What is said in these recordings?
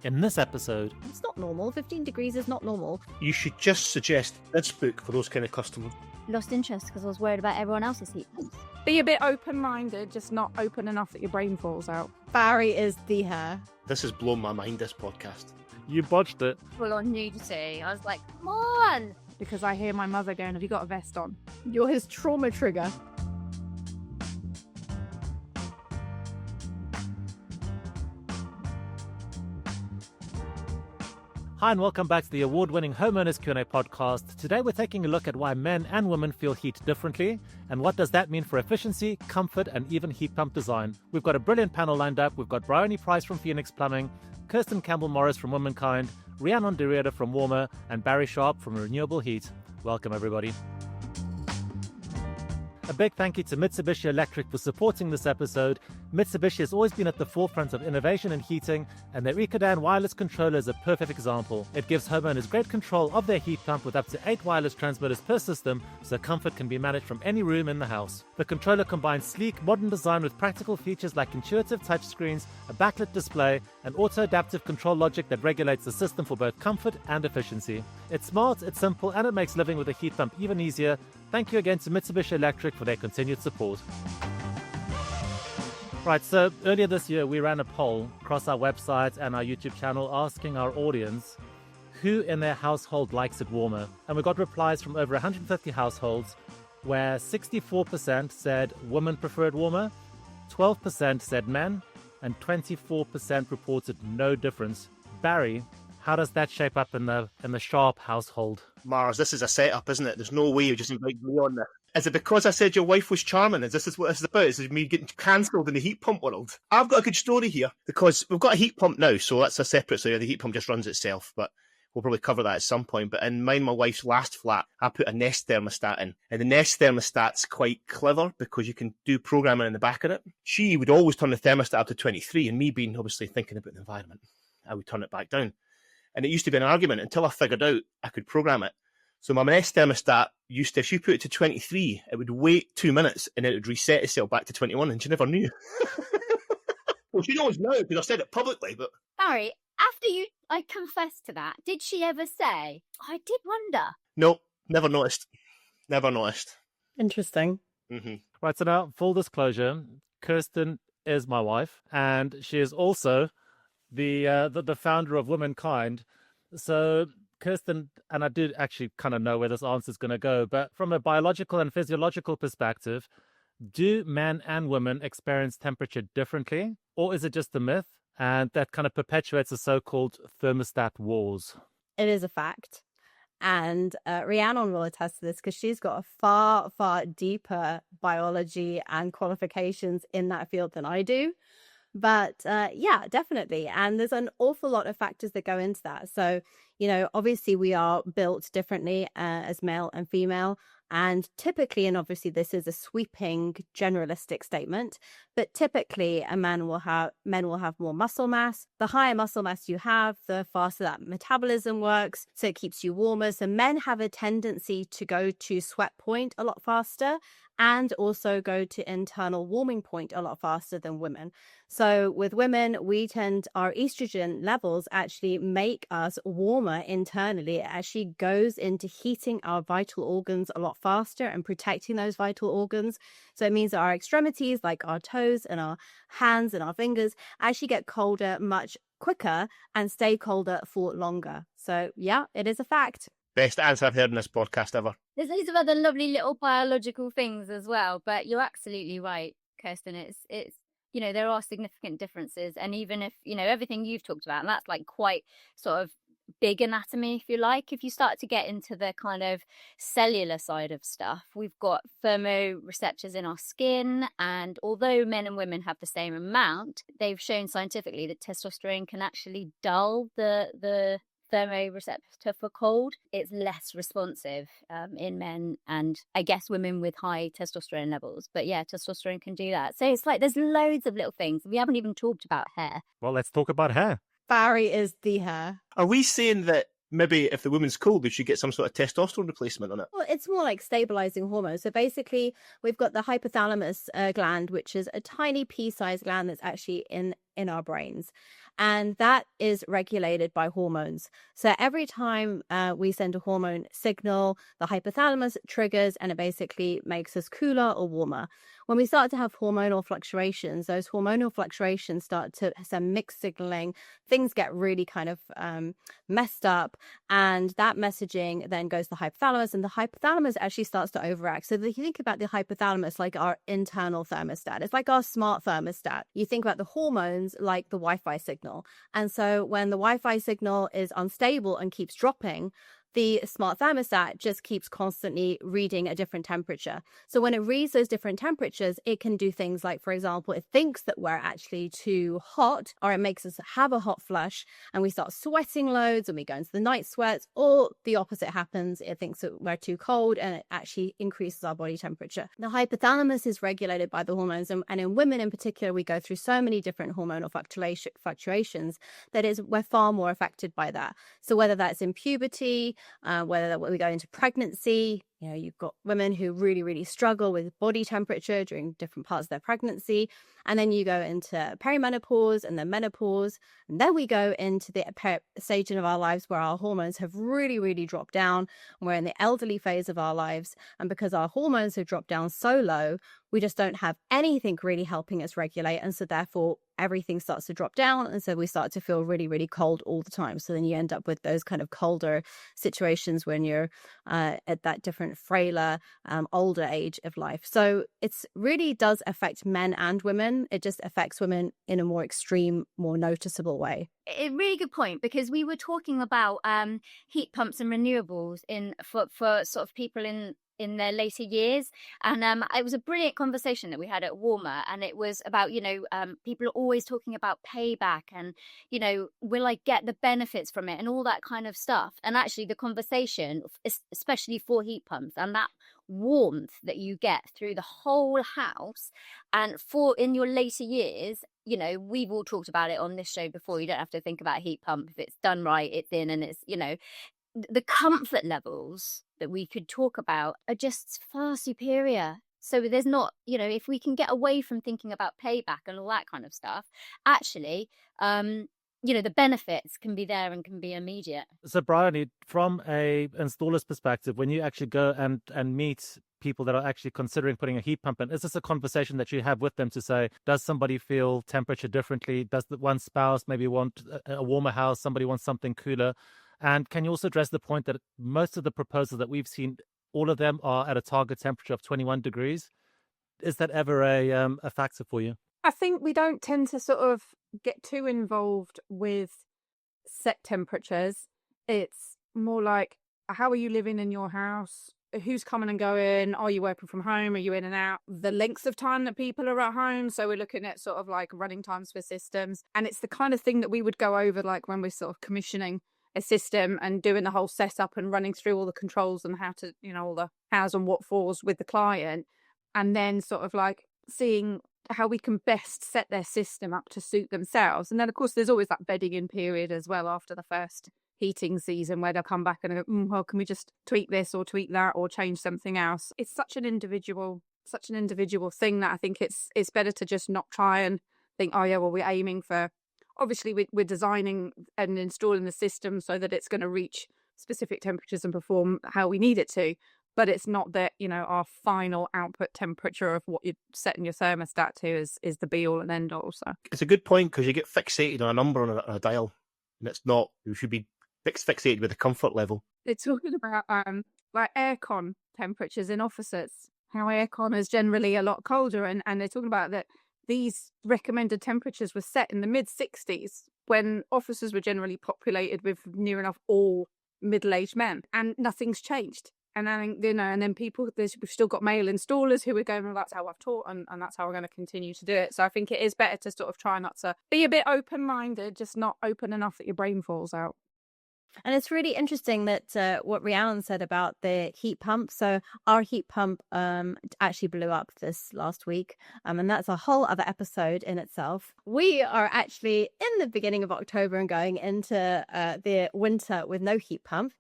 In this episode, it's not normal. 15 degrees is not normal. You should just suggest this book for those kind of customers. Lost interest because I was worried about everyone else's heat pumps. Be a bit open-minded, just not open enough that your brain falls out. Barry is the hair. This has blown my mind, this podcast. you bodged it. Full on nudity. I was like, come on. Because I hear my mother going, have you got a vest on? You're his trauma trigger. Hi and welcome back to the award-winning Homeowners Q&A Podcast. Today we're taking a look at why men and women feel heat differently and what does that mean for efficiency, comfort and even heat pump design. We've got a brilliant panel lined up. We've got Briony from Phoenix Plumbing, Kirsten Campbell-Morris from Womankind, Rhiannon from Warmer and Barry Sharp from Renewable Heat. Welcome everybody. A big thank you to Mitsubishi Electric for supporting this episode. Mitsubishi has always been at the forefront of innovation in heating, and their Ecodan wireless controller is a perfect example. It gives homeowners great control of their heat pump with up to 8 wireless transmitters per system, so comfort can be managed from any room in the house. The controller combines sleek, modern design with practical features like intuitive touchscreens, a backlit display, and auto-adaptive control logic that regulates the system for both comfort and efficiency. It's smart, it's simple, and it makes living with a heat pump even easier. Thank you again to Mitsubishi Electric for their continued support. Right, so earlier this year we ran a poll across our website and our YouTube channel asking our audience who in their household likes it warmer. And we got replies from over 150 households where 64% said women prefer it warmer, 12% said men, and 24% reported no difference. Barry, how does that shape up in the Sharp household? Mars, this is a setup, isn't it? There's no way you just invite me on there. Is it because I said your wife was charming? Is this what this is about? Is it me getting cancelled in the heat pump world? I've got a good story here because we've got a heat pump now, so that's a separate. So the heat pump just runs itself, but we'll probably cover that at some point. But in mine, my wife's last flat, I put a Nest thermostat in, and the Nest thermostat's quite clever because you can do programming in the back of it. She would always turn the thermostat up to 23, and me being obviously thinking about the environment, I would turn it back down. And it used to be an argument until I figured out I could program it. So my Nest thermostat used to, if she put it to 23, it would wait 2 minutes and it would reset itself back to 21, and she never knew. Well, she knows now because I said it publicly, but... Barry, after you confessed to that, did she ever say, I did wonder? No, never noticed. Never noticed. Interesting. Mm-hmm. Right, so now, full disclosure, Kirsten is my wife, and she is also the founder of Womankind. So Kirsten, and I do actually kind of know where this answer is going to go, but from a biological and physiological perspective, do men and women experience temperature differently, or is it just a myth? And that kind of perpetuates the so-called thermostat wars. It is a fact. And Rhiannon will attest to this because she's got a far, far deeper biology and qualifications in that field than I do. But yeah, definitely. And there's an awful lot of factors that go into that. So, you know, obviously we are built differently as male and female. And typically, and obviously this is a sweeping generalistic statement, but typically men will have more muscle mass. The higher muscle mass you have, the faster that metabolism works. So it keeps you warmer. So men have a tendency to go to sweat point a lot faster and also go to internal warming point a lot faster than women. So with women, our estrogen levels actually make us warmer internally. It actually goes into heating our vital organs a lot faster and protecting those vital organs. So it means that our extremities, like our toes and our hands and our fingers, actually get colder much quicker and stay colder for longer. So yeah, it is a fact. Best answer I've heard in this podcast ever. There's loads of other lovely little biological things as well, but you're absolutely right, Kirsten. It's you know, there are significant differences, and even if, you know, everything you've talked about, and that's like quite sort of big anatomy, if you like. If you start to get into the kind of cellular side of stuff, we've got thermoreceptors in our skin, and although men and women have the same amount, they've shown scientifically that testosterone can actually dull the thermoreceptor for cold. It's less responsive in men and I guess women with high testosterone levels. But yeah, testosterone can do that. So it's like there's loads of little things. We haven't even talked about hair. Well, let's talk about hair. Barry is the hair. Are we saying that maybe if the woman's cold, we should get some sort of testosterone replacement on it? Well, it's more like stabilizing hormones. So basically, we've got the hypothalamus gland, which is a tiny pea-sized gland that's actually in in our brains. And that is regulated by hormones. So every time we send a hormone signal, the hypothalamus triggers and it basically makes us cooler or warmer. When we start to have hormonal fluctuations, those hormonal fluctuations start to send mixed signaling. Things get really kind of messed up. And that messaging then goes to the hypothalamus, and the hypothalamus actually starts to overact. So if you think about the hypothalamus like our internal thermostat, it's like our smart thermostat. You think about the hormones like the Wi-Fi signal. And so when the Wi-Fi signal is unstable and keeps dropping, the smart thermostat just keeps constantly reading a different temperature. So when it reads those different temperatures, it can do things like, for example, it thinks that we're actually too hot, or it makes us have a hot flush and we start sweating loads and we go into the night sweats, or the opposite happens. It thinks that we're too cold and it actually increases our body temperature. The hypothalamus is regulated by the hormones, and in women in particular, we go through so many different hormonal fluctuations that we're far more affected by that. So whether that's in puberty, whether we go into pregnancy, you've got women who really, really struggle with body temperature during different parts of their pregnancy. And then you go into perimenopause and then menopause. And then we go into the stage of our lives where our hormones have really, really dropped down. We're in the elderly phase of our lives. And because our hormones have dropped down so low, we just don't have anything really helping us regulate. And so therefore, everything starts to drop down. And so we start to feel really, really cold all the time. So then you end up with those kind of colder situations when you're at that different, frailer, older age of life. So it really does affect men and women. It just affects women in a more extreme, more noticeable way. A really good point, because we were talking about heat pumps and renewables for sort of people in their later years, and it was a brilliant conversation that we had at Warmer, and it was about people are always talking about payback and will I get the benefits from it and all that kind of stuff. And actually the conversation, especially for heat pumps and that warmth that you get through the whole house, and for in your later years, we've all talked about it on this show before. You don't have to think about a heat pump. If it's done right, it's in, and it's the comfort levels that we could talk about are just far superior. So there's not, if we can get away from thinking about payback and all that kind of stuff, actually, the benefits can be there and can be immediate. So Briony, from a installer's perspective, when you actually go and meet people that are actually considering putting a heat pump in, is this a conversation that you have with them to say, does somebody feel temperature differently? Does the one spouse maybe want a warmer house? Somebody wants something cooler? And can you also address the point that most of the proposals that we've seen, all of them are at a target temperature of 21 degrees? Is that ever a factor for you? I think we don't tend to sort of get too involved with set temperatures. It's more like, how are you living in your house? Who's coming and going? Are you working from home? Are you in and out? The lengths of time that people are at home. So we're looking at sort of like running times for systems. And it's the kind of thing that we would go over like when we're sort of commissioning a system and doing the whole setup and running through all the controls and how to, all the hows and what fors with the client. And then sort of like seeing how we can best set their system up to suit themselves. And then, of course, there's always that bedding in period as well after the first heating season where they'll come back and go, well, can we just tweak this or tweak that or change something else? It's such an individual thing that I think it's better to just not try and think, oh, yeah, well, we're aiming for, obviously we're designing and installing the system so that it's going to reach specific temperatures and perform how we need it to. But it's not that, our final output temperature of what you're setting your thermostat to is the be all and end all. So it's a good point, because you get fixated on a number on a dial, and it's not. You should be fixated with the comfort level. They're talking about like aircon temperatures in offices, how aircon is generally a lot colder, and they're talking about that these recommended temperatures were set in the mid-60s when offices were generally populated with near enough all middle-aged men, and nothing's changed. And I think, and then we've still got male installers who are going, well, that's how I've taught and that's how we're going to continue to do it. So I think it is better to sort of try not to be a bit open-minded, just not open enough that your brain falls out. And it's really interesting that what Rhiannon said about the heat pump. So our heat pump actually blew up this last week, and that's a whole other episode in itself. We are actually in the beginning of October and going into the winter with no heat pump.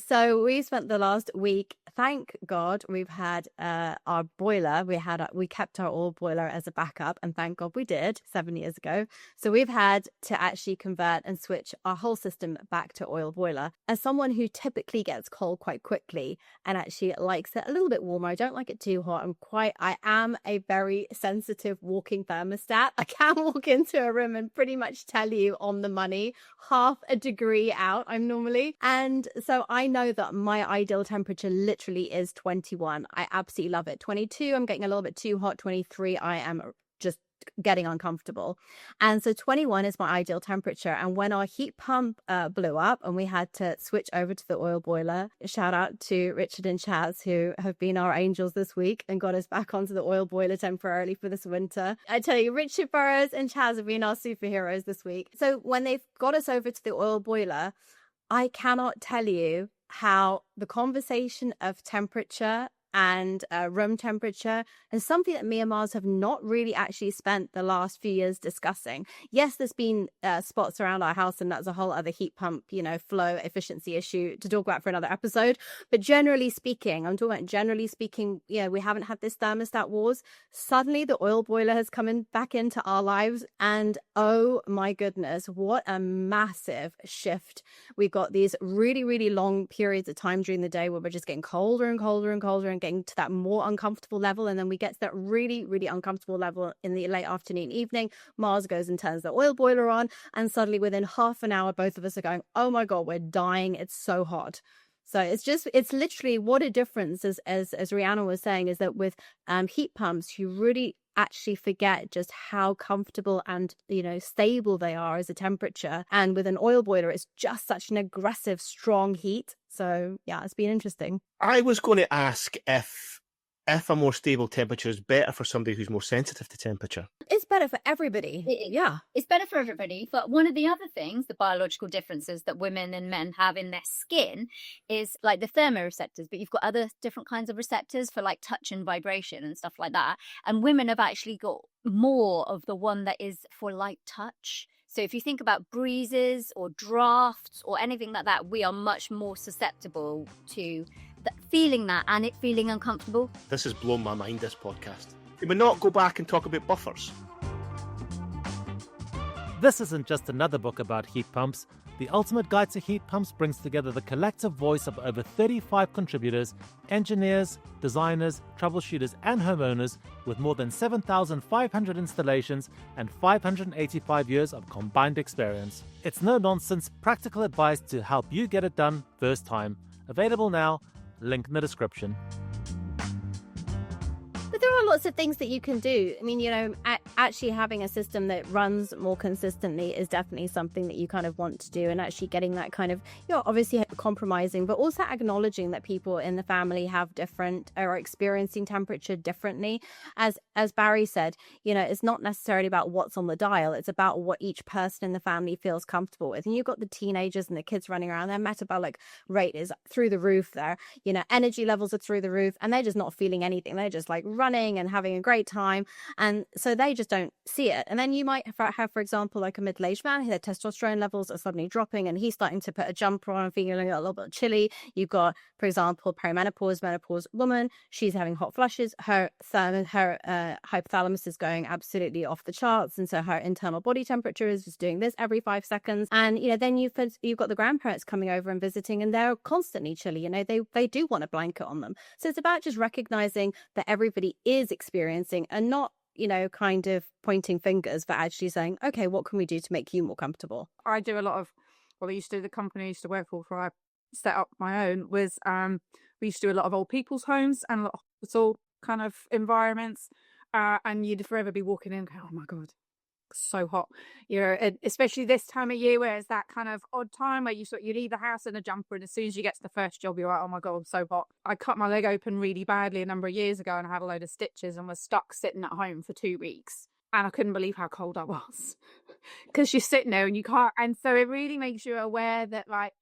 So we spent the last week, thank God, we've had our boiler. We kept our oil boiler as a backup, and thank God we did 7 years ago. So we've had to actually convert and switch our whole system back to oil boiler. As someone who typically gets cold quite quickly and actually likes it a little bit warmer, I don't like it too hot. I am a very sensitive walking thermostat. I can walk into a room and pretty much tell you on the money, half a degree out I'm normally. And so I know that my ideal temperature literally is 21. I absolutely love it. 22, I'm getting a little bit too hot. 23, I am just getting uncomfortable. And so 21 is my ideal temperature. And when our heat pump blew up and we had to switch over to the oil boiler, shout out to Richard and Chaz, who have been our angels this week and got us back onto the oil boiler temporarily for this winter. I tell you, Richard Burrows and Chaz have been our superheroes this week. So when they've got us over to the oil boiler, I cannot tell you how the conversation of temperature and room temperature and something that me and Mars have not really actually spent the last few years discussing. Yes, there's been spots around our house, and that's a whole other heat pump, flow efficiency issue to talk about for another episode. But generally speaking, we haven't had this thermostat wars. Suddenly the oil boiler has come back into our lives, and oh my goodness, what a massive shift. We've got these really, really long periods of time during the day where we're just getting colder and colder and colder and getting to that more uncomfortable level, and then we get to that really, really uncomfortable level in the late afternoon, evening. Mars goes and turns the oil boiler on, and suddenly within half an hour both of us are going, oh my god, we're dying, it's so hot. So it's literally what a difference, as Rhiannon was saying, is that with heat pumps you really actually forget just how comfortable and stable they are as a temperature, and with an oil boiler it's just such an aggressive, strong heat. So yeah, it's been interesting. I was going to ask if a more stable temperature is better for somebody who's more sensitive to temperature. It's better for everybody. Yeah. It's better for everybody. But one of the other things, the biological differences that women and men have in their skin is like the thermoreceptors, but you've got other different kinds of receptors for like touch and vibration and stuff like that. And women have actually got more of the one that is for light touch. So if you think about breezes or drafts or anything like that, we are much more susceptible to feeling that and it feeling uncomfortable. This has blown my mind, this podcast. Can we not go back and talk about buffers? This isn't just another book about heat pumps. The Ultimate Guide to Heat Pumps brings together the collective voice of over 35 contributors, engineers, designers, troubleshooters, and homeowners with more than 7,500 installations and 585 years of combined experience. It's no-nonsense, practical advice to help you get it done first time. Available now. Link in the description. But there are lots of things that you can do. I mean, actually having a system that runs more consistently is definitely something that you kind of want to do, and actually getting that kind of, obviously compromising, but also acknowledging that people in the family have different or experiencing temperature differently. As Barry said, it's not necessarily about what's on the dial. It's about what each person in the family feels comfortable with. And you've got the teenagers and the kids running around, their metabolic rate is through the roof. Their, energy levels are through the roof, and they're just not feeling anything. They're just like running and having a great time, and so they just don't see it. And then you might have, for example, like a middle-aged man, their testosterone levels are suddenly dropping and he's starting to put a jumper on and feeling a little bit chilly. You've got, for example, menopause woman, she's having hot flushes, her hypothalamus is going absolutely off the charts, and so her internal body temperature is just doing this every 5 seconds. And then you've got the grandparents coming over and visiting, and they're constantly chilly. They do want a blanket on them. So it's about just recognizing that everybody is experiencing, and not kind of pointing fingers, but actually saying, okay, what can we do to make you more comfortable? I do a lot of, the company I used to work for before I set up my own was, we used to do a lot of old people's homes and a lot of hospital kind of environments, and you'd forever be walking in and going, oh my God, so hot, and especially this time of year where it's that kind of odd time where you leave the house in a jumper, and as soon as you get to the first job you're like, oh my God, I'm so hot. I cut my leg open really badly a number of years ago, and I had a load of stitches and was stuck sitting at home for 2 weeks, and I couldn't believe how cold I was. because you're sitting there and you can't. And so it really makes you aware that, like,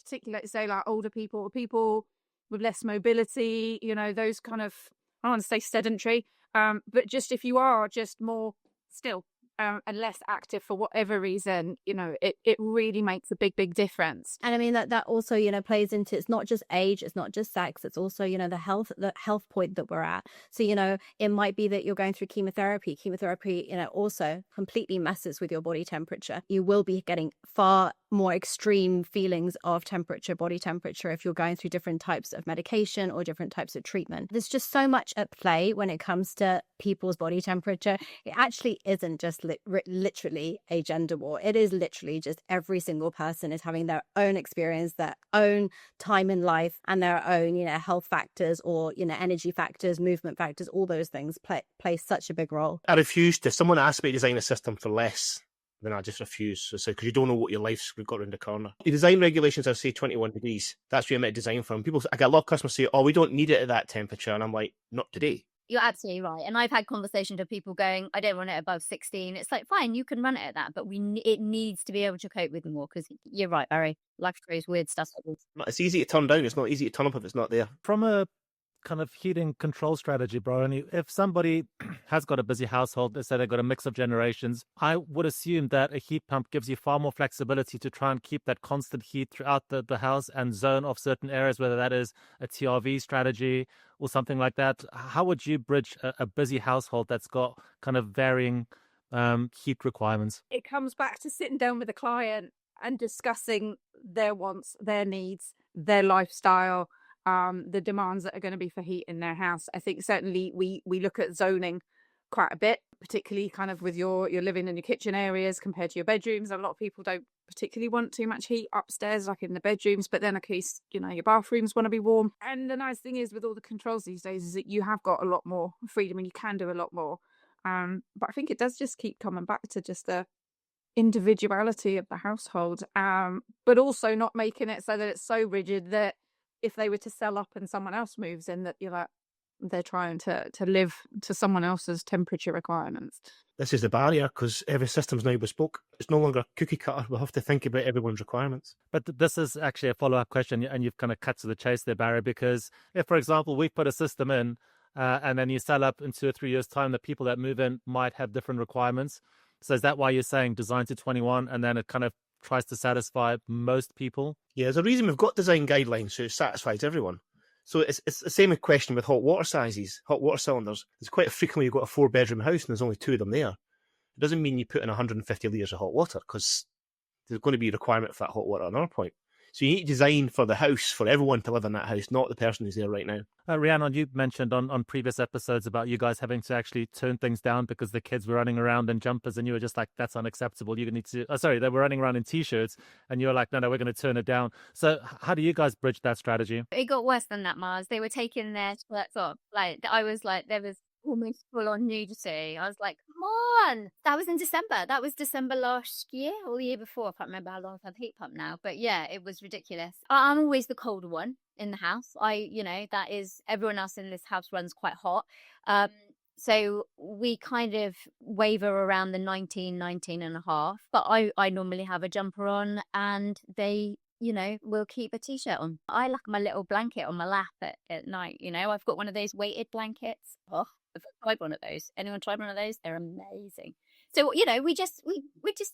particularly, let's say, like older people or people with less mobility, you know, those kind of, I don't want to say sedentary, but just if you are just more still and less active for whatever reason, you know, it really makes a big difference. And I mean that also, you know, plays into, it's not just age, it's not just sex, it's also, you know, the health point that we're at. So, you know, it might be that you're going through chemotherapy, you know, also completely messes with your body temperature. You will be getting far more extreme feelings of body temperature, if you're going through different types of medication or different types of treatment. There's just so much at play when it comes to people's body temperature. It actually isn't just literally a gender war. It is literally just every single person is having their own experience, their own time in life, and their own, you know, health factors or, you know, energy factors, movement factors. All those things play such a big role. I refuse to. Someone asked me to design a system for less, then I just refuse. So, because you don't know what your life's got around the corner. The design regulations are, say, 21 degrees. That's what you're meant to design from. I get a lot of customers say, oh, we don't need it at that temperature. And I'm like, not today. You're absolutely right. And I've had conversations with people going, I don't want it above 16. It's like, fine, you can run it at that, but it needs to be able to cope with more, because you're right, Barry. Life throws weird stuff at us. It's easy to turn down. It's not easy to turn up if it's not there. From a kind of heating control strategy, Briony, if somebody has got a busy household, let's say they've got a mix of generations, I would assume that a heat pump gives you far more flexibility to try and keep that constant heat throughout the house and zone off certain areas, whether that is a TRV strategy or something like that. How would you bridge a busy household that's got kind of varying heat requirements? It comes back to sitting down with a client and discussing their wants, their needs, their lifestyle, the demands that are going to be for heat in their house. I think certainly we look at zoning quite a bit, particularly kind of with your living and your kitchen areas compared to your bedrooms. A lot of people don't particularly want too much heat upstairs, like in the bedrooms, but then of course, you know, your bathrooms want to be warm. And the nice thing is with all the controls these days is that you have got a lot more freedom and you can do a lot more. But I think it does just keep coming back to just the individuality of the household, but also not making it so that it's so rigid that if they were to sell up and someone else moves in, that you're like, they're trying to live to someone else's temperature requirements. This is the barrier, because every system's now bespoke. It's no longer cookie cutter. We'll have to think about everyone's requirements. But this is actually a follow-up question, and you've kind of cut to the chase there, Barry, because if, for example, we put a system in and then you sell up in 2 or 3 years' time, the people that move in might have different requirements. So is that why you're saying design to 21 and then it kind of tries to satisfy most people? Yeah, there's a reason we've got design guidelines, so it satisfies everyone. So it's the same question with hot water sizes, hot water cylinders. It's quite frequently you've got a 4-bedroom house and there's only 2 of them there. It doesn't mean you put in 150 litres of hot water, because there's going to be a requirement for that hot water at another point. So you need to design for the house, for everyone to live in that house, not the person who's there right now. Rhiannon, you mentioned on previous episodes about you guys having to actually turn things down because the kids were running around in jumpers and you were just like, that's unacceptable. You need to, they were running around in T-shirts and you were like, no, we're going to turn it down. So how do you guys bridge that strategy? It got worse than that, Mars. They were taking their shirts off. Like, I was like, there was almost full on nudity. I was like, come on. That was in December. That was December last year or the year before. I can't remember how long I've had the heat pump now. But yeah, it was ridiculous. I'm always the colder one in the house. That is, everyone else in this house runs quite hot. So we kind of waver around the 19 and a half. But I normally have a jumper on and they, will keep a T-shirt on. I like my little blanket on my lap at night. I've got one of those weighted blankets. Oh, I've tried one of those. Anyone tried one of those? They're amazing. So, we just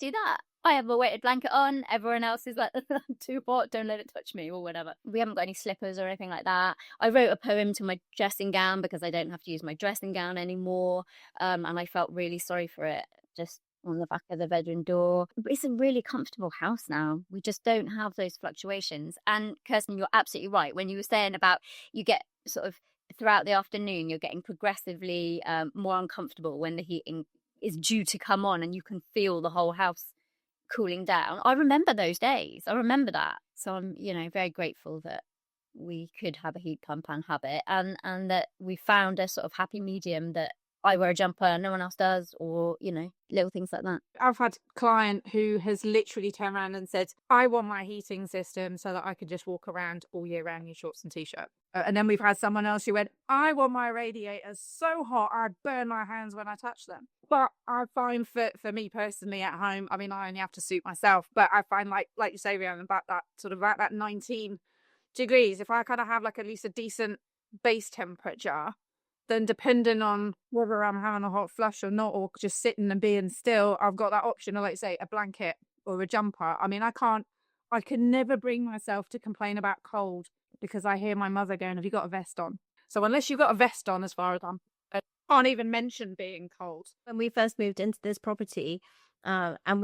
do that. I have a weighted blanket on. Everyone else is like, too hot, don't let it touch me or whatever. We haven't got any slippers or anything like that. I wrote a poem to my dressing gown because I don't have to use my dressing gown anymore. And I felt really sorry for it, just on the back of the bedroom door. But it's a really comfortable house now. We just don't have those fluctuations. And Kirsten, you're absolutely right. When you were saying about you get sort of throughout the afternoon, you're getting progressively more uncomfortable when the heating is due to come on and you can feel the whole house cooling down. I remember those days. I remember that. So I'm, very grateful that we could have a heat pump and have it, and that we found a sort of happy medium that I wear a jumper, no one else does, or, little things like that. I've had a client who has literally turned around and said, I want my heating system so that I could just walk around all year round in shorts and T-shirt. And then we've had someone else who went, I want my radiators so hot I'd burn my hands when I touch them. But I find for me personally at home, I mean, I only have to suit myself, but I find like you say, Rhiannon, about that 19 degrees, if I kind of have like at least a decent base temperature, then depending on whether I'm having a hot flush or not, or just sitting and being still, I've got that option of, like say, a blanket or a jumper. I mean, I can never bring myself to complain about cold, because I hear my mother going, have you got a vest on? So unless you've got a vest on, as far as I can't even mention being cold. When we first moved into this property, and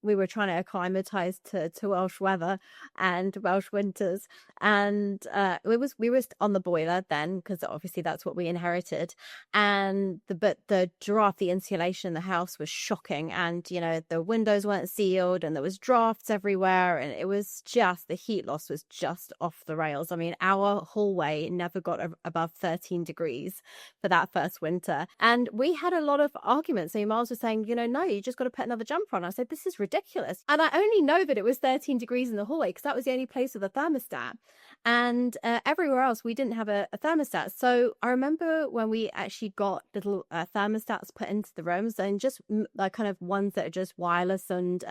we were trying to acclimatize to Welsh weather and Welsh winters, and we were on the boiler then, because obviously that's what we inherited, and the draft, the insulation in the house was shocking, and the windows weren't sealed, and there was drafts everywhere, and it was just, the heat loss was just off the rails. I mean, our hallway never got above 13 degrees for that first winter, and we had a lot of arguments. So Miles was saying, no, you just got to put another jumper on. I said, this is ridiculous. And I only know that it was 13 degrees in the hallway because that was the only place with a thermostat, and everywhere else we didn't have a thermostat. So I remember when we actually got little thermostats put into the rooms, and just like kind of ones that are just wireless, and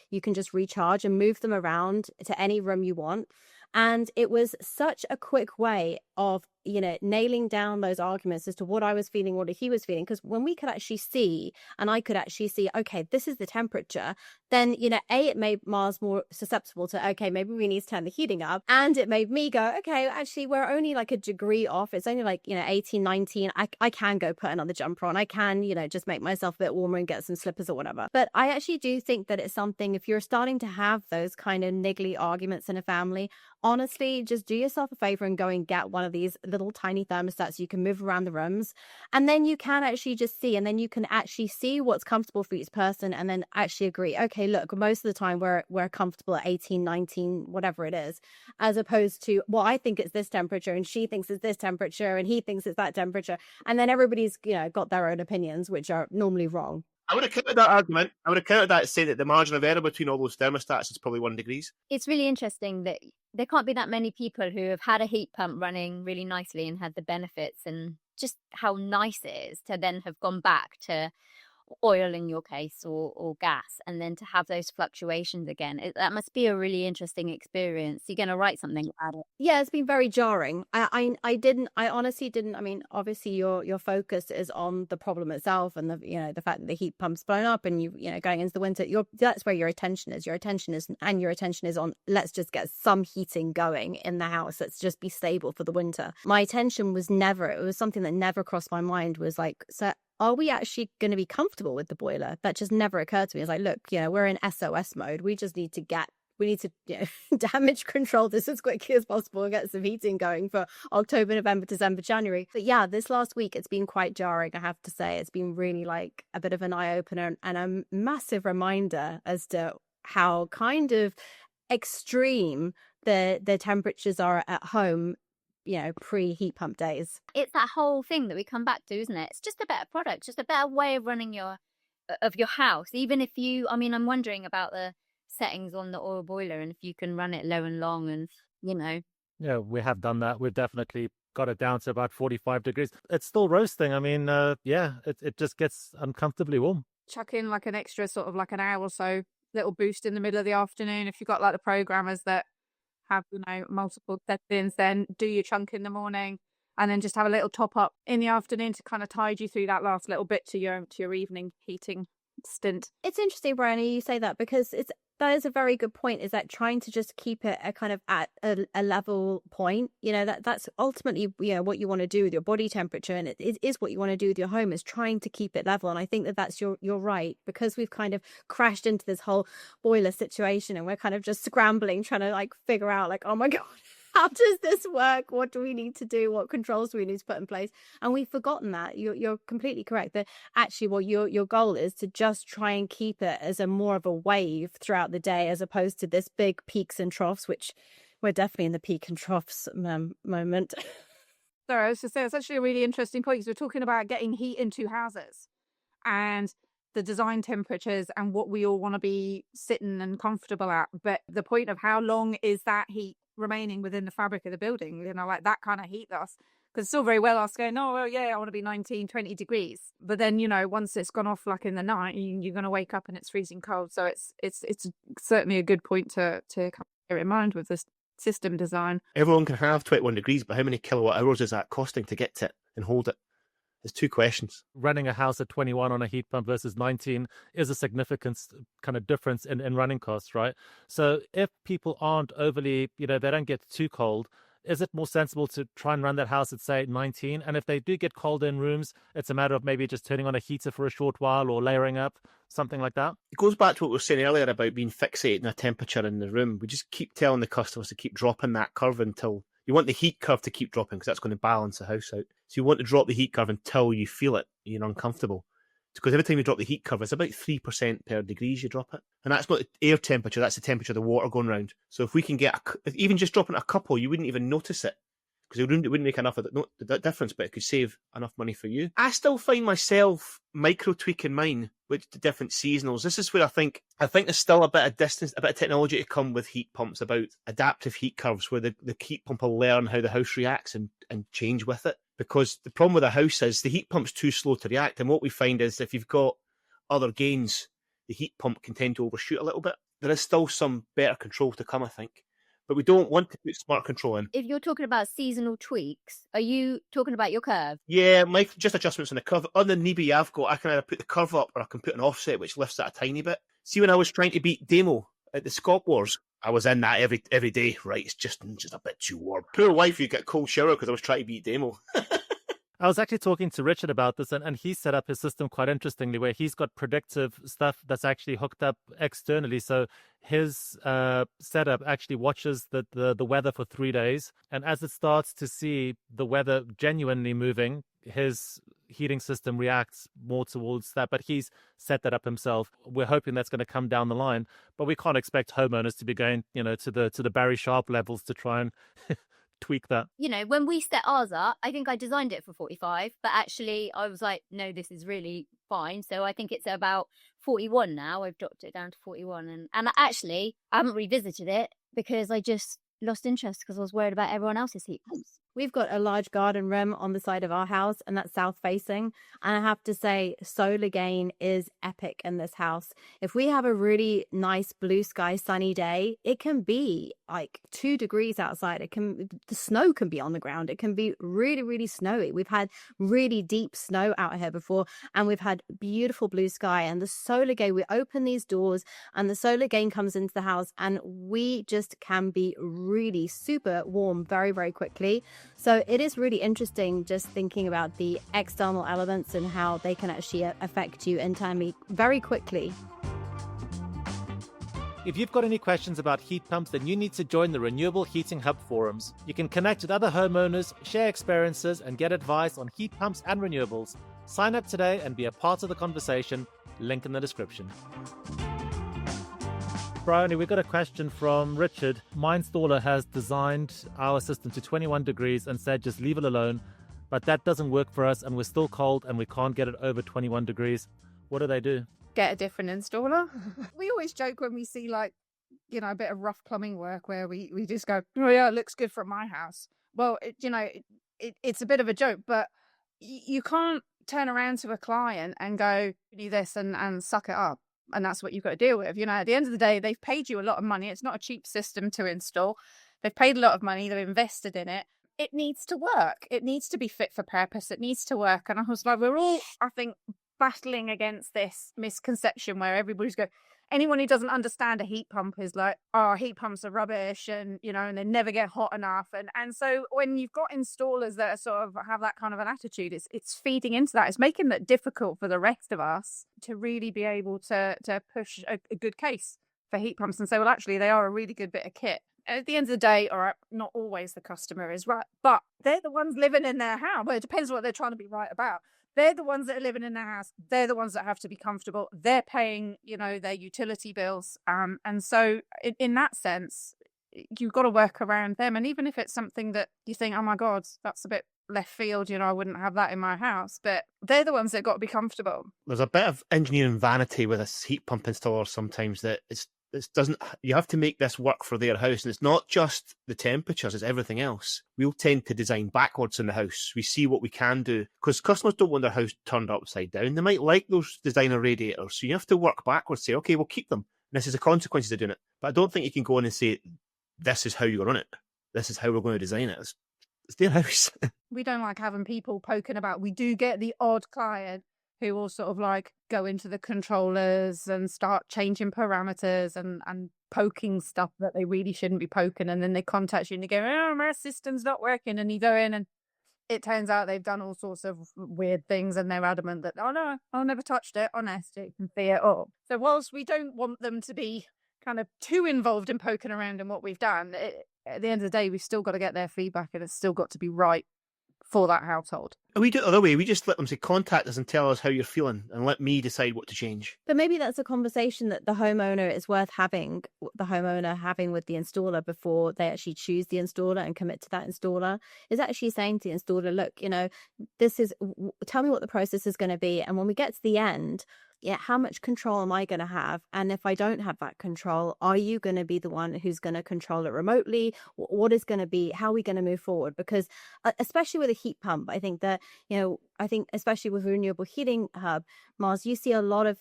you can just recharge and move them around to any room you want. And it was such a quick way of, nailing down those arguments as to what I was feeling, what he was feeling. Because when we could actually see, and I could actually see, okay, this is the temperature, then, it made Mars more susceptible to, okay, maybe we need to turn the heating up. And it made me go, okay, actually, we're only like a degree off. It's only like, 18, 19. I can go put another jumper on. I can, just make myself a bit warmer and get some slippers or whatever. But I actually do think that it's something, if you're starting to have those kind of niggly arguments in a family, honestly, just do yourself a favor and go and get one of these little tiny thermostats you can move around the rooms, and then you can actually just see, and then you can actually see what's comfortable for each person, and then actually agree, okay, look, most of the time we're comfortable at 18, 19, whatever it is, as opposed to, well, I think it's this temperature and she thinks it's this temperature and he thinks it's that temperature, and then everybody's got their own opinions, which are normally wrong. I would have countered that argument. I would have countered that to say that the margin of error between all those thermostats is probably 1 degree. It's really interesting that there can't be that many people who have had a heat pump running really nicely and had the benefits, and just how nice it is to then have gone back to oil in your case, or gas, and then to have those fluctuations again. That must be a really interesting experience. You're going to write something about it. Yeah, it's been very jarring. I honestly didn't. I mean, obviously your focus is on the problem itself, and the fact that the heat pump's blown up, and going into the winter, that's where your attention is. Your attention is on, let's just get some heating going in the house. Let's just be stable for the winter. My attention was never, it was something that never crossed my mind, was like, so are we actually going to be comfortable with the boiler? That just never occurred to me. It's like, look, we're in SOS mode. We just need to damage control this as quickly as possible and get some heating going for October, November, December, January. But yeah, this last week, it's been quite jarring, I have to say. It's been really like a bit of an eye-opener and a massive reminder as to how kind of extreme the temperatures are at home, pre-heat pump days. It's that whole thing that we come back to, isn't it? It's just a better product, just a better way of running your house. Even if I'm wondering about the settings on the oil boiler, and if you can run it low and long, and Yeah, we have done that. We've definitely got it down to about 45 degrees. It's still roasting. I mean, it just gets uncomfortably warm. Chuck in like an extra sort of like an hour or so little boost in the middle of the afternoon. If you've got like the programmers that have multiple settings, then do your chunk in the morning, and then just have a little top up in the afternoon to kind of tide you through that last little bit to your evening heating stint. It's interesting, Briony, you say that, because that is a very good point, is that trying to just keep it at a level point, that's ultimately what you want to do with your body temperature, and it is what you want to do with your home, is trying to keep it level. And I think that's you're right, because we've kind of crashed into this whole boiler situation, and we're kind of just scrambling, trying to like figure out like, oh my god, how does this work? What do we need to do? What controls do we need to put in place? And we've forgotten that. You're completely correct. That actually what your goal is to just try and keep it as a more of a wave throughout the day, as opposed to this big peaks and troughs, which we're definitely in the peak and troughs moment. Sorry, I was just saying, it's actually a really interesting point, because we're talking about getting heat into houses and the design temperatures and what we all want to be sitting and comfortable at. But the point of how long is that heat remaining within the fabric of the building, like that kind of heat loss, Because it's all very well us going, oh, well, yeah, I want to be 19, 20 degrees. But then, you know, once it's gone off like in the night, you're going to wake up and it's freezing cold. So it's certainly a good point to bear in mind with this system design. Everyone can have 21 degrees, but how many kilowatt hours is that costing to get to it and hold it? There's two questions. Running a house at 21 on a heat pump versus 19 is a significant kind of difference in running costs, right? So if people aren't overly, you know, they don't get too cold, is it more sensible to try and run that house at, say, 19? And if they do get cold in rooms, it's a matter of maybe just turning on a heater for a short while or layering up, something like that? It goes back to what we were saying earlier about being fixated on a temperature in the room. We just keep telling the customers to keep dropping that curve until you want the heat curve to keep dropping, because that's going to balance the house out. So you want to drop the heat curve until you feel it, you're uncomfortable. Because every time you drop the heat curve, it's about 3% per degrees you drop it. And that's not the air temperature, that's the temperature of the water going round. So if we can get, even just dropping a couple, you wouldn't even notice it. Because it wouldn't make enough of the difference, but it could save enough money for you. I still find myself micro-tweaking mine with the different seasonals. This is where I think there's still a bit of distance, a bit of technology to come with heat pumps about adaptive heat curves, where the heat pump will learn how the house reacts and change with it. Because the problem with a house is the heat pump's too slow to react. And what we find is if you've got other gains, the heat pump can tend to overshoot a little bit. There is still some better control to come, I think. But we don't want to put smart control in. If you're talking about seasonal tweaks, are you talking about your curve? Yeah, just adjustments on the curve. On the Nibi I've got, I can either put the curve up or I can put an offset which lifts it a tiny bit. See, when I was trying to beat Demo at the Scott Wars, I was in that every day. Right, it's just a bit too warm. Poor wife, you get a cold shower because I was trying to beat Demo. I was actually talking to Richard about this, and he set up his system quite interestingly, where he's got predictive stuff that's actually hooked up externally. So his setup actually watches the weather for 3 days, and as it starts to see the weather genuinely moving, his heating system reacts more towards that. But he's set that up himself. We're hoping that's going to come down the line, but we can't expect homeowners to be going, you know, to the Barry Sharp levels to try and tweak that. You know, when we set ours up, I think I designed it for 45, but actually I was like, no, this is really fine. So I think it's about 41 now. I've dropped it down to 41, and actually I haven't revisited it because I just lost interest because I was worried about everyone else's heat pumps. We've got a large garden room on the side of our house, and that's south facing. And I have to say, solar gain is epic in this house. If we have a really nice blue sky sunny day, it can be like 2 degrees outside. The snow can be on the ground. It can be really, really snowy. We've had really deep snow out here before, and we've had beautiful blue sky. And the solar gain, we open these doors and the solar gain comes into the house, and we just can be really super warm very, very quickly. So it is really interesting just thinking about the external elements and how they can actually affect you internally very quickly. If you've got any questions about heat pumps, then you need to join the Renewable Heating Hub forums. You can connect with other homeowners, share experiences, and get advice on heat pumps and renewables. Sign up today and be a part of the conversation. Link in the description. Briony, we got a question from Richard. My installer has designed our system to 21 degrees and said just leave it alone, but that doesn't work for us and we're still cold and we can't get it over 21 degrees. What do they do? Get a different installer. We always joke when we see like, you know, a bit of rough plumbing work where we just go, oh yeah, it looks good from my house. Well, it's a bit of a joke, but you can't turn around to a client and go, do this and suck it up. And that's what you've got to deal with. You know, at the end of the day, they've paid you a lot of money. It's not a cheap system to install. They've paid a lot of money. They've invested in it. It needs to work. It needs to be fit for purpose. It needs to work. And I was like, we're all, I think, battling against this misconception where everybody's going, anyone who doesn't understand a heat pump is like, oh, heat pumps are rubbish and, you know, and they never get hot enough. And so when you've got installers that are sort of have that kind of an attitude, it's feeding into that. It's making it difficult for the rest of us to really be able to push a good case for heat pumps and say, well, actually, they are a really good bit of kit. At the end of the day, all right, not always the customer is right, but they're the ones living in their house. Well, it depends what they're trying to be right about. They're the ones that are living in their house. They're the ones that have to be comfortable. They're paying, you know, their utility bills. And so in that sense, you've got to work around them. And even if it's something that you think, oh my God, that's a bit left field, you know, I wouldn't have that in my house. But they're the ones that got to be comfortable. There's a bit of engineering vanity with a heat pump installer sometimes that it's This doesn't. You have to make this work for their house, and it's not just the temperatures; it's everything else. We'll tend to design backwards in the house. We see what we can do because customers don't want their house turned upside down. They might like those designer radiators, so you have to work backwards. Say, okay, we'll keep them. And this is the consequences of doing it. But I don't think you can go in and say, "This is how you're going to run it. This is how we're going to design it." It's their house. We don't like having people poking about. We do get the odd client who will sort of like go into the controllers and start changing parameters and poking stuff that they really shouldn't be poking. And then they contact you and they go, "Oh, my system's not working." And you go in and it turns out they've done all sorts of weird things and they're adamant that, "Oh no, I never touched it." Honest, you can see it all. So whilst we don't want them to be kind of too involved in poking around in what we've done, at the end of the day, we've still got to get their feedback and it's still got to be right for that household. We do it the other way. We just let them say, contact us and tell us how you're feeling and let me decide what to change. But maybe that's a conversation that the homeowner is worth having, the homeowner having with the installer before they actually choose the installer and commit to that installer, is actually saying to the installer, look, tell me what the process is going to be. And when we get to the end, how much control am I going to have? And if I don't have that control, are you going to be the one who's going to control it remotely? What is going to be, how are we going to move forward? Because especially with a heat pump, I think that, I think especially with Renewable Heating Hub, Mars, you see a lot of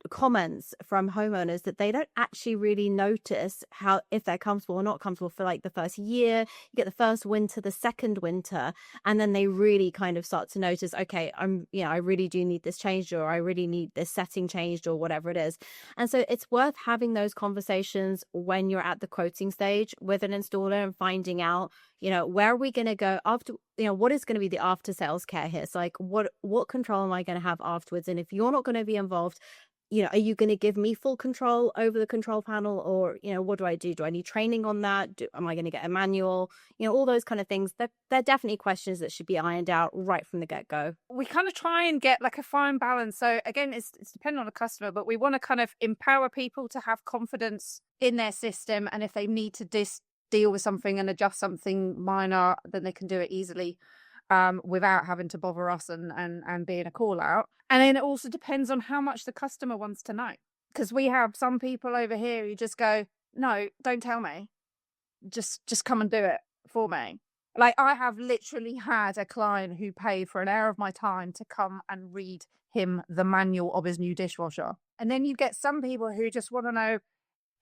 comments from homeowners that they don't actually really notice if they're comfortable or not comfortable for like the first year. You get the first winter, the second winter, and then they really kind of start to notice, okay, I really do need this changed, or I really need this setting changed, or whatever it is. And so it's worth having those conversations when you're at the quoting stage with an installer and finding out, where are we going to go after, what is going to be the after sales care here? So like, what control am I going to have afterwards? And if you're not going to be involved, are you going to give me full control over the control panel, or, what do I do? Do I need training on that? Am I going to get a manual? All those kind of things. They're definitely questions that should be ironed out right from the get-go. We kind of try and get like a fine balance. So again, it's dependent on the customer, but we want to kind of empower people to have confidence in their system. And if they need to deal with something and adjust something minor, then they can do it easily. Without having to bother us and being a call out. And then it also depends on how much the customer wants to know. Because we have some people over here who just go, "No, don't tell me. Just come and do it for me." Like, I have literally had a client who paid for an hour of my time to come and read him the manual of his new dishwasher. And then you get some people who just want to know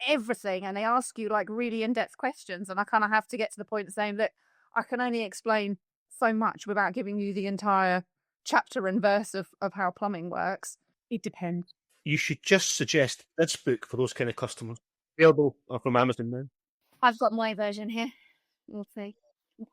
everything and they ask you like really in-depth questions. And I kind of have to get to the point of saying, look, I can only explain so much without giving you the entire chapter and verse of how plumbing works. It depends. You should just suggest this book for those kind of customers. Available from Amazon now. I've got my version here. We'll see.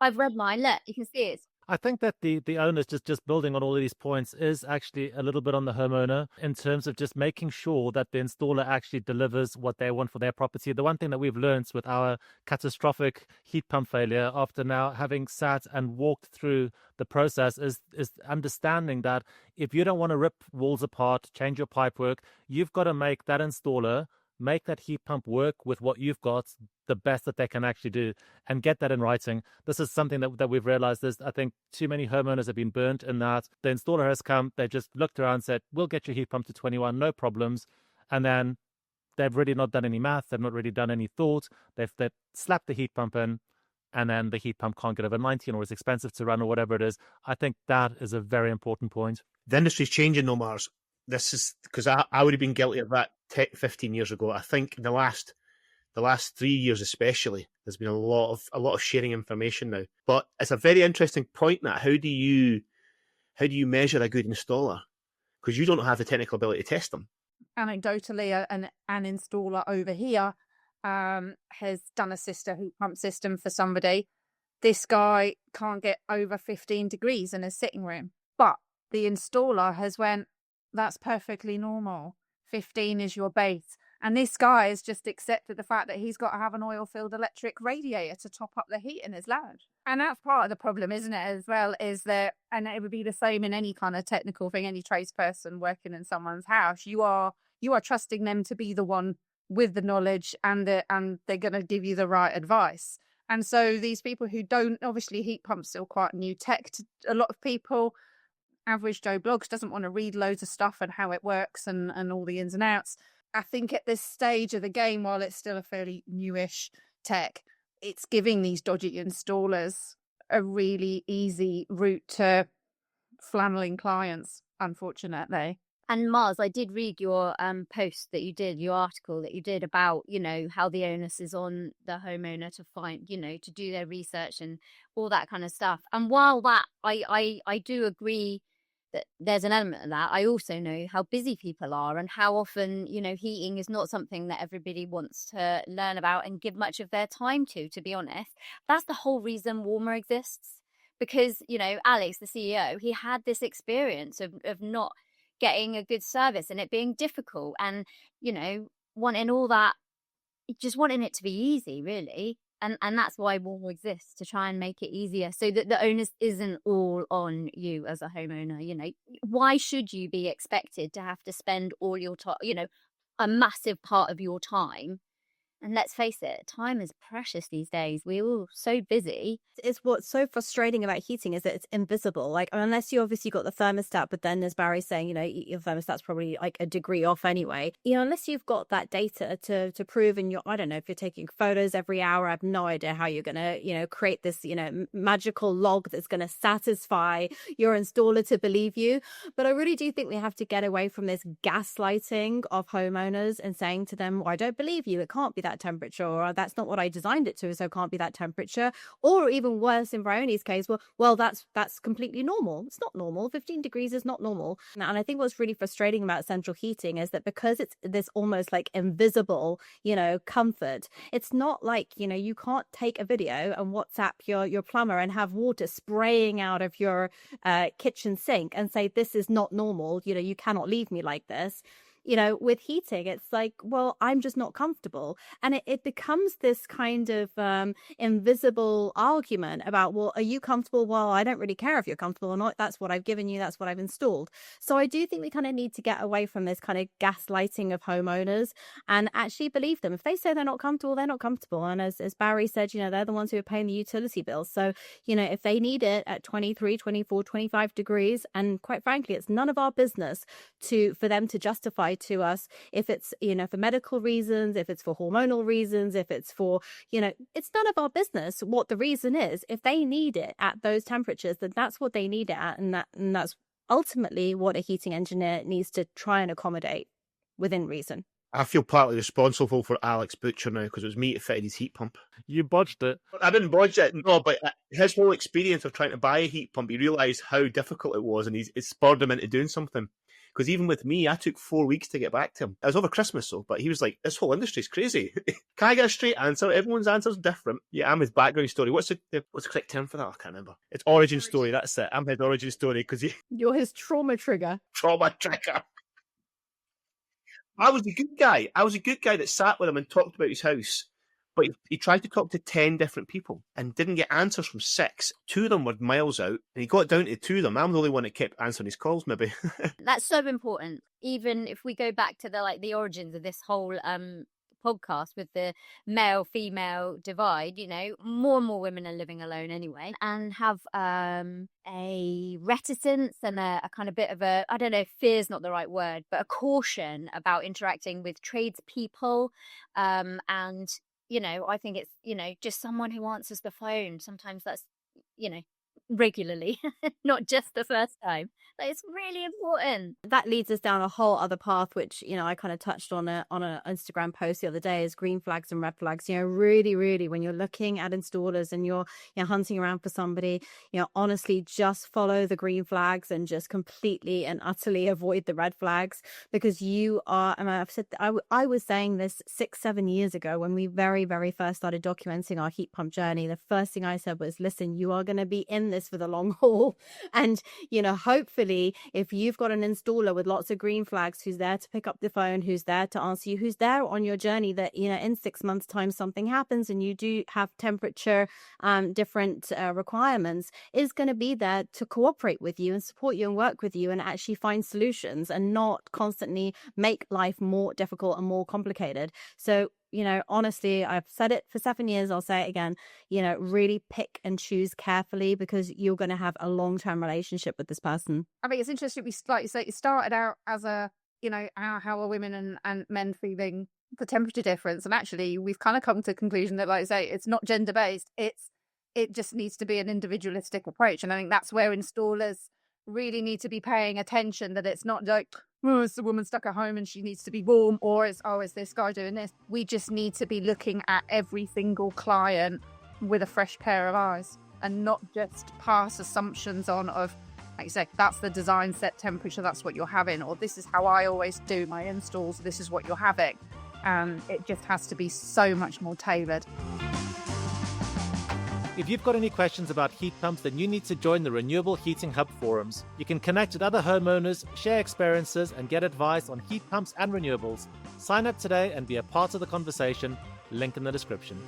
I've read mine. Look, you can see it. I think that the owners, just building on all of these points, is actually a little bit on the homeowner in terms of just making sure that the installer actually delivers what they want for their property. The one thing that we've learned with our catastrophic heat pump failure, after now having sat and walked through the process, is understanding that if you don't want to rip walls apart, change your pipework, you've got to make that installer make that heat pump work with what you've got the best that they can actually do, and get that in writing. This is something that we've realized is, I think too many homeowners have been burnt in that the installer has come, they've just looked around and said, "We'll get your heat pump to 21, no problems." And then they've really not done any math. They've not really done any thought. They've slapped the heat pump in, and then the heat pump can't get over 19, or it's expensive to run, or whatever it is. I think that is a very important point. The industry's changing, though, Mars. This is because I would have been guilty of that 15 years ago. I think in the last 3 years especially, there's been a lot of sharing information now. But it's a very interesting point, that how do you measure a good installer? Because you don't have the technical ability to test them. Anecdotally, an installer over here has done a sister heat pump system for somebody. This guy can't get over 15 degrees in his sitting room, but the installer has went, "That's perfectly normal. 15 is your base." And this guy has just accepted the fact that he's got to have an oil-filled electric radiator to top up the heat in his lounge. And that's part of the problem, isn't it, as well, is that, and it would be the same in any kind of technical thing, any tradesperson working in someone's house, you are trusting them to be the one with the knowledge, and they're going to give you the right advice. And so these people who don't, obviously heat pumps still quite new tech to a lot of people. Average Joe Blogs doesn't want to read loads of stuff and how it works and all the ins and outs. I think at this stage of the game, while it's still a fairly newish tech, it's giving these dodgy installers a really easy route to flanneling clients, unfortunately. And Mars, I did read your post that you did, your article that you did about, how the onus is on the homeowner to find, to do their research and all that kind of stuff. And while that, I do agree that there's an element of that, I also know how busy people are and how often, heating is not something that everybody wants to learn about and give much of their time to be honest. That's the whole reason Warmer exists. Because, Alex, the CEO, he had this experience of not getting a good service and it being difficult and, wanting all that, just wanting it to be easy, really. And that's why Warmer exists, to try and make it easier so that the onus isn't all on you as a homeowner. Why should you be expected to have to spend all your time, a massive part of your time? And let's face it, time is precious these days. We're all so busy. It's what's so frustrating about heating is that it's invisible. Like, unless you obviously got the thermostat, but then as Barry's saying, your thermostat's probably like a degree off anyway. Unless you've got that data to prove, and I don't know, if you're taking photos every hour, I have no idea how you're going to, create this, magical log that's going to satisfy your installer to believe you. But I really do think we have to get away from this gaslighting of homeowners and saying to them, well, I don't believe you. It can't be that temperature, or that's not what I designed it to, so it can't be that temperature. Or even worse, in Briony's case, well, that's completely normal. It's not normal. 15 degrees is not normal. And I think what's really frustrating about central heating is that because it's this almost like invisible, comfort, it's not like, you can't take a video and WhatsApp your plumber and have water spraying out of your kitchen sink and say, this is not normal. You cannot leave me like this. With heating, it's like, well, I'm just not comfortable. And it becomes this kind of invisible argument about, well, are you comfortable? Well, I don't really care if you're comfortable or not. That's what I've given you. That's what I've installed. So I do think we kind of need to get away from this kind of gaslighting of homeowners and actually believe them. If they say they're not comfortable, they're not comfortable. And as Barry said, they're the ones who are paying the utility bills. So, if they need it at 23, 24, 25 degrees, and quite frankly, it's none of our business for them to justify to us if it's for medical reasons, if it's for hormonal reasons, if it's for it's none of our business what the reason is. If they need it at those temperatures, then that's what they need it at, and that's ultimately what a heating engineer needs to try and accommodate within reason. I feel partly responsible for Alex Butcher now because it was me that fitted his heat pump. You bodged it. I didn't bodge it, no, but his whole experience of trying to buy a heat pump, he realised how difficult it was, and it spurred him into doing something. Because even with me, I took 4 weeks to get back to him. It was over Christmas, though, but he was like, this whole industry's crazy. Can I get a straight answer? Everyone's answer's different. Yeah, I'm his background story. What's the correct term for that? I can't remember. It's origin story, that's it. I'm his origin story because you're his trauma trigger. Trauma trigger. I was a good guy. I was a good guy that sat with him and talked about his house. But he tried to talk to 10 different people and didn't get answers from 6. 2 of them were miles out, and he got down to 2 of them. I'm the only one that kept answering his calls, maybe. That's so important. Even if we go back to the origins of this whole podcast with the male-female divide, more and more women are living alone anyway, and have a reticence and a kind of bit of a, I don't know if fear is not the right word, but a caution about interacting with tradespeople, and I think it's, just someone who answers the phone. Sometimes that's, regularly, not just the first time. But it's really important. That leads us down a whole other path, which, I kind of touched on an Instagram post the other day, is green flags and red flags. Really, really, when you're looking at installers and you're hunting around for somebody, honestly, just follow the green flags and just completely and utterly avoid the red flags, because you are, and I've said, I was saying this 6-7 years ago when we very, very first started documenting our heat pump journey. The first thing I said was, listen, you are going to be in this for the long haul. And, hopefully if you've got an installer with lots of green flags, who's there to pick up the phone, who's there to answer you, who's there on your journey, that, in 6 months time something happens and you do have temperature different requirements, is going to be there to cooperate with you and support you and work with you and actually find solutions and not constantly make life more difficult and more complicated. So honestly, I've said it for 7 years, I'll say it again, really pick and choose carefully, because you're going to have a long-term relationship with this person. I think it's interesting, like you say, it started out as a how are women and men feeling the temperature difference? And actually, we've kind of come to the conclusion that, like I say, it's not gender based. It just needs to be an individualistic approach. And I think that's where installers really need to be paying attention, that it's not like, oh, it's the woman stuck at home and she needs to be warm, or is this guy doing this? We just need to be looking at every single client with a fresh pair of eyes and not just pass assumptions on of, like you say, that's the design set temperature, that's what you're having, or this is how I always do my installs, this is what you're having. And it just has to be so much more tailored. If you've got any questions about heat pumps, then you need to join the Renewable Heating Hub forums. You can connect with other homeowners, share experiences, and get advice on heat pumps and renewables. Sign up today and be a part of the conversation. Link in the description.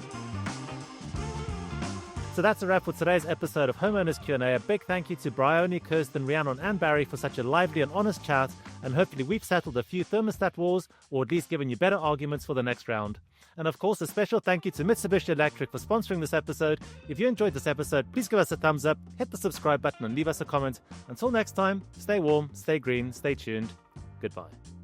So that's a wrap for today's episode of Homeowners Q&A. A big thank you to Briony, Kirsten, Rhiannon, and Barry for such a lively and honest chat, and hopefully we've settled a few thermostat wars, or at least given you better arguments for the next round. And of course, a special thank you to Mitsubishi Electric for sponsoring this episode. If you enjoyed this episode, please give us a thumbs up, hit the subscribe button, and leave us a comment. Until next time, stay warm, stay green, stay tuned. Goodbye.